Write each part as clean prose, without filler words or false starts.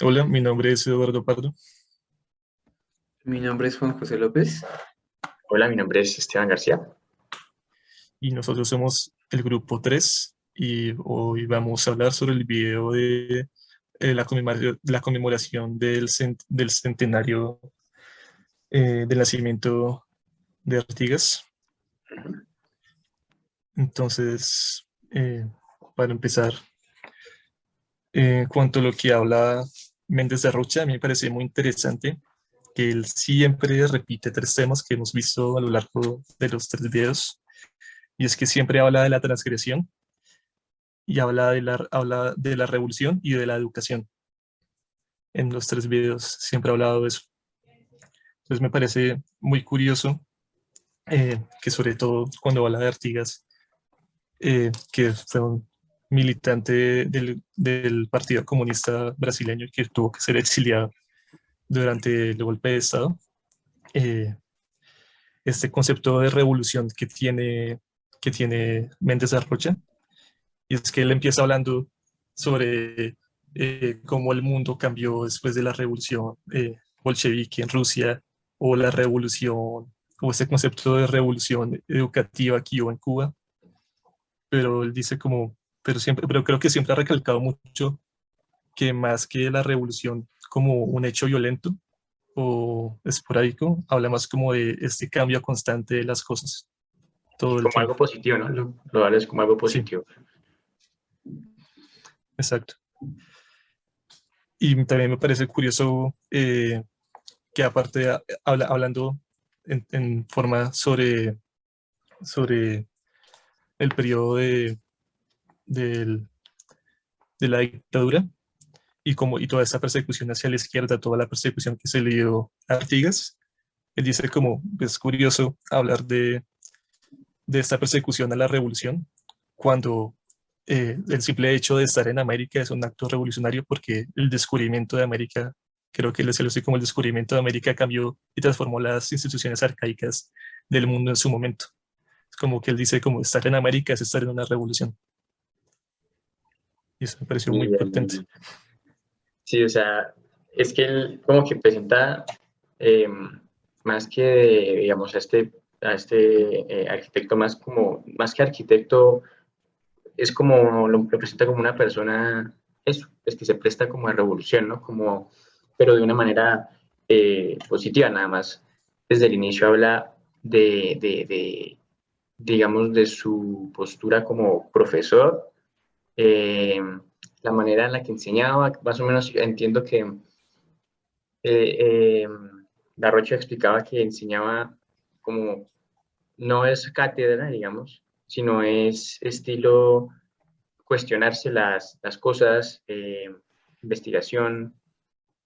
Hola, mi nombre es Eduardo Pardo Mi nombre es Juan José López. Hola, mi nombre es Esteban García. y nosotros somos el grupo 3 y hoy vamos a hablar sobre el video de la conmemoración del centenario del nacimiento de Artigas. Entonces, para empezar, en cuanto a lo que habla Méndez de Rocha, a mí me parece muy interesante que él siempre repite tres temas que hemos visto a lo largo de los tres videos, y es que siempre habla de la transgresión y habla de la revolución y de la educación. En los tres videos siempre ha hablado de eso. Entonces me parece muy curioso que sobre todo cuando habla de Artigas, que fue un militante del Partido Comunista brasileño que tuvo que ser exiliado durante el golpe de Estado, eh, este concepto de revolución que tiene Méndez de Rocha, y es que él empieza hablando sobre cómo el mundo cambió después de la revolución bolchevique en Rusia, o la revolución, o este concepto de revolución educativa que hubo en Cuba. Pero él dice como, pero creo que siempre ha recalcado mucho que más que la revolución como un hecho violento o esporádico, habla más como de este cambio constante de las cosas todo el Como tiempo. algo positivo, ¿no? Lo vales como algo Sí, positivo. exacto. Y también me parece curioso que aparte hablando en forma sobre el periodo del- de la dictadura, y toda esa persecución hacia la izquierda, toda la persecución que se le dio a Artigas, él dice como es curioso hablar de esta persecución a la revolución cuando el simple hecho de estar en América es un acto revolucionario, porque el descubrimiento de América, creo que él se lo así como el descubrimiento de América cambió y transformó las instituciones arcaicas del mundo en su momento. Es como que él dice como estar en América es estar en una revolución. Y eso me pareció muy Y, potente. sí, o sea, es que él como que presenta eh, más que, digamos, a este arquitecto más que arquitecto, es como, lo presenta como una persona, eso, es que se presta como a revolución, ¿no? Como, pero de una manera positiva, nada más. Desde el inicio habla digamos, de su postura como profesor, eh, la manera en la que enseñaba, más o menos entiendo que eh, eh, Garrocha explicaba que enseñaba como, no es cátedra, digamos, sino es estilo cuestionarse las cosas, investigación.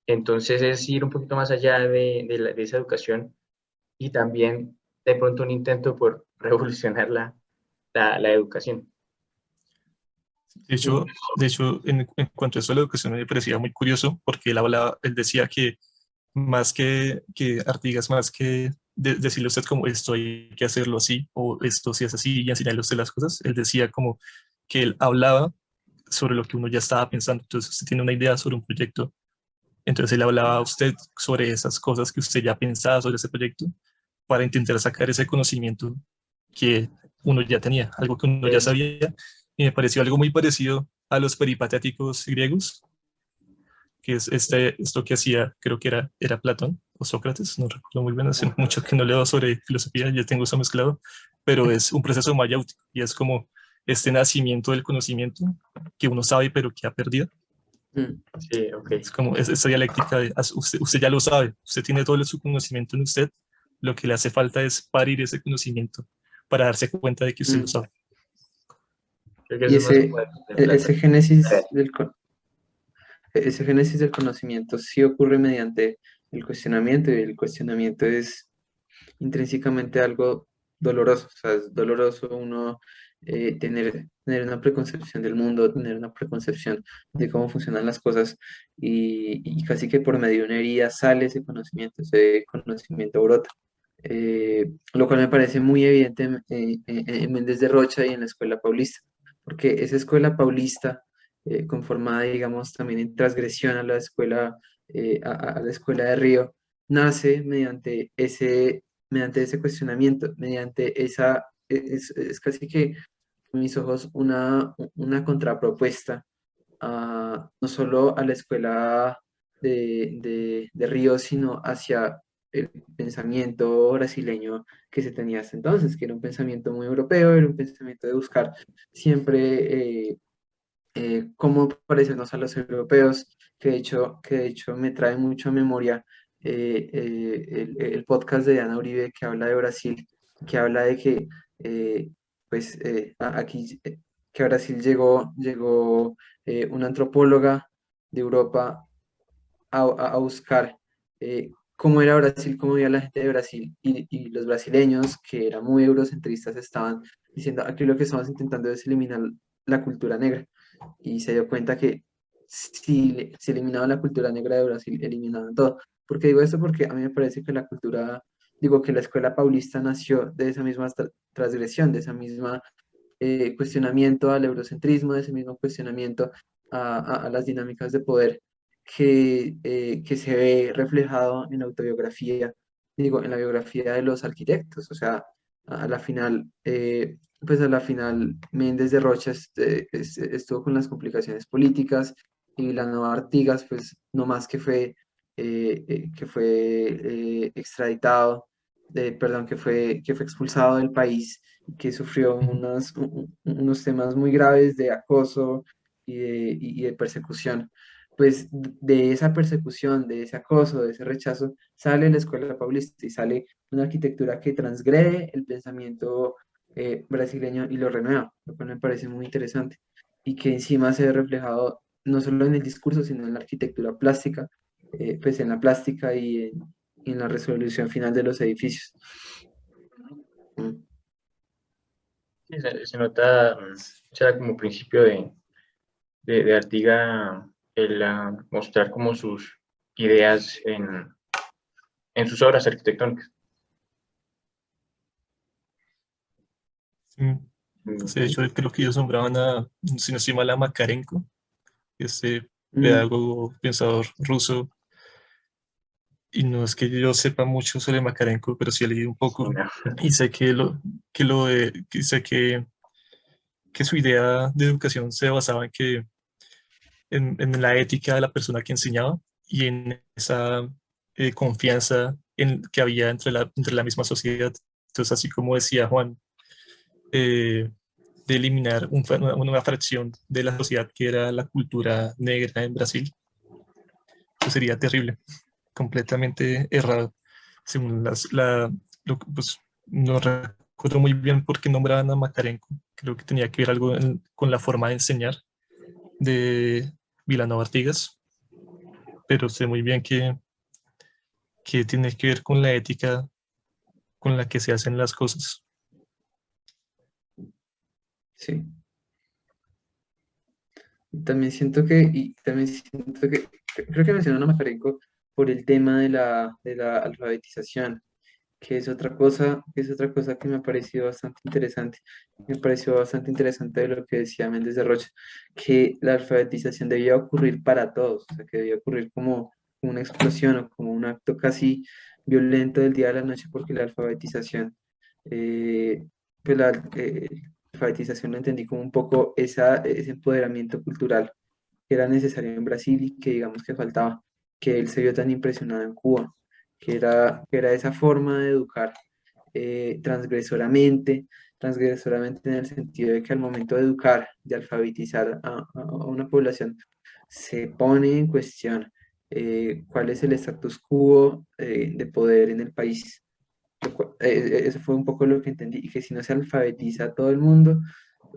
Entonces es ir un poquito más allá de esa educación, y también de pronto un intento por revolucionar la educación. Sí, De hecho en cuanto a eso, la educación me parecía muy curioso porque él decía que más que Artigas, más que decirle a usted como esto hay que hacerlo así, o esto sí es así, y enseñarle a usted las cosas, él decía como que él hablaba sobre lo que uno ya estaba pensando. Entonces usted tiene una idea sobre un proyecto, entonces él hablaba a usted sobre esas cosas que usted ya pensaba sobre ese proyecto, para intentar sacar ese conocimiento que uno ya tenía, algo que uno ya Es, sabía. Y me pareció algo muy parecido a los peripatéticos griegos, que es esto que hacía, creo que era Platón o Sócrates, no recuerdo muy bien, hace mucho que no leo sobre filosofía, ya tengo eso mezclado, pero es un proceso mayéutico y es como este nacimiento del conocimiento que uno sabe pero que ha perdido. mm, sí, ok. Es como esa dialéctica de usted ya lo sabe, usted tiene todo su conocimiento en usted, lo que le hace falta es parir ese conocimiento para darse cuenta de que usted lo mm. sabe. Creo que Y eso es más como de ese Platón. génesis ese génesis del conocimiento sí ocurre mediante el cuestionamiento, y el cuestionamiento es intrínsecamente algo doloroso. O sea, es doloroso uno tener una preconcepción del mundo, tener una preconcepción de cómo funcionan las cosas, y casi que por medio de una herida sale ese conocimiento brota. Lo cual me parece muy evidente en Méndez de Rocha y en la escuela paulista, porque esa escuela paulista conformada, digamos, también en transgresión a la escuela, a la escuela de Río, nace mediante ese cuestionamiento, mediante esa, es casi que, a mis ojos, una contrapropuesta no solo a la escuela de Río, sino hacia el pensamiento brasileño que se tenía hasta entonces, que era un pensamiento muy europeo, era un pensamiento de buscar siempre cómo parecernos a los europeos, que de hecho me trae mucho a memoria el podcast de Diana Uribe que habla de Brasil, que habla de que pues aquí que a Brasil llegó una antropóloga de Europa a buscar cómo era Brasil, cómo vivía la gente de Brasil, y los brasileños, que eran muy eurocentristas, estaban diciendo, aquí lo que estamos intentando es eliminar la cultura negra, y se dio cuenta que si se eliminaba la cultura negra de Brasil, eliminaban todo. ¿Por qué digo esto? Porque a mí me parece que digo que la escuela paulista nació de esa misma transgresión, de esa misma cuestionamiento al eurocentrismo, de ese mismo cuestionamiento a las dinámicas de poder que se ve reflejado en la autobiografía, digo, en la biografía de los arquitectos. O sea, a la final, pues a la final Méndez de Rocha estuvo con las complicaciones políticas, y Vilanova Artigas, pues no más que fue extraditado, perdón, que fue expulsado del país, que sufrió unos temas muy graves de acoso y de persecución. Pues de esa persecución, de ese acoso, de ese rechazo, sale la escuela paulista y sale una arquitectura que transgrede el pensamiento brasileño y lo renueva, lo cual me parece muy interesante y que encima se ve reflejado no solo en el discurso, sino en la arquitectura plástica, pues en la plástica y en la resolución final de los edificios. Mm. Sí, se nota, o sea, como principio de Artiga el mostrar como sus ideas en sus obras arquitectónicas. Sí. Sí, de hecho, creo que ellos nombraban si no estoy mal, a Makarenko, este Mm, pedagogo, pensador ruso, y no es que yo sepa mucho sobre Makarenko, pero sí he leído un Sí, poco, no. y sé que sé que su idea de educación se basaba en la ética de la persona que enseñaba y en esa confianza que había entre la misma sociedad. Entonces, así como decía Juan, eh, de eliminar una fracción de la sociedad que era la cultura negra en Brasil, eso sería terrible, completamente errado. Según pues, no recuerdo muy bien por qué nombraban a Makarenko, creo que tenía que ver algo con la forma de enseñar de Vilanova Artigas, pero sé muy bien que tiene que ver con la ética con la que se hacen las cosas. sí. Y también siento que creo que mencionaron a Macarenco por el tema de la alfabetización, que es otra cosa que me ha parecido bastante interesante. Me pareció bastante interesante de lo que decía Méndez de Rocha, que la alfabetización debía ocurrir para todos, o sea, que debía ocurrir como una explosión o como un acto casi violento del día a la noche, porque la alfabetización, eh, pues la alfabetización lo entendí como un poco ese empoderamiento cultural que era necesario en Brasil y que digamos que faltaba, que él se vio tan impresionado en Cuba, que era esa forma de educar transgresoramente en el sentido de que al momento de educar, de alfabetizar a una población, se pone en cuestión cuál es el status quo de poder en el país. Eso fue un poco lo que entendí, y que si no se alfabetiza a todo el mundo,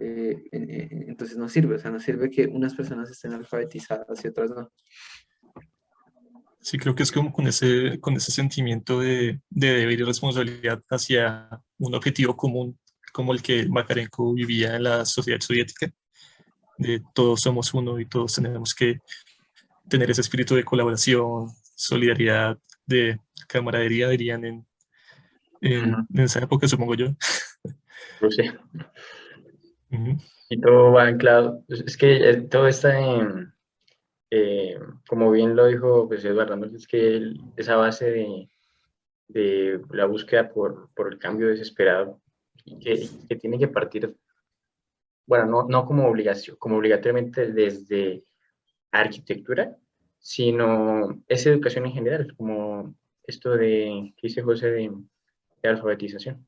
entonces no sirve, o sea, no sirve que unas personas estén alfabetizadas y otras no. Sí, creo que es como con ese sentimiento de deber y responsabilidad hacia un objetivo común, como el que Makarenko vivía en la sociedad soviética, de todos somos uno y todos tenemos que tener ese espíritu de colaboración, solidaridad, de camaradería, dirían Ujú. en esa época, supongo yo. Rusia. Ujú. Y todo va anclado. Es que todo está en, como bien lo dijo pues, Eduardo, ¿no? Es que esa base de la búsqueda por el cambio desesperado y que tiene que partir, bueno, no como obligación, como obligatoriamente desde arquitectura, sino es educación en general, como esto de que dice José de alfabetización.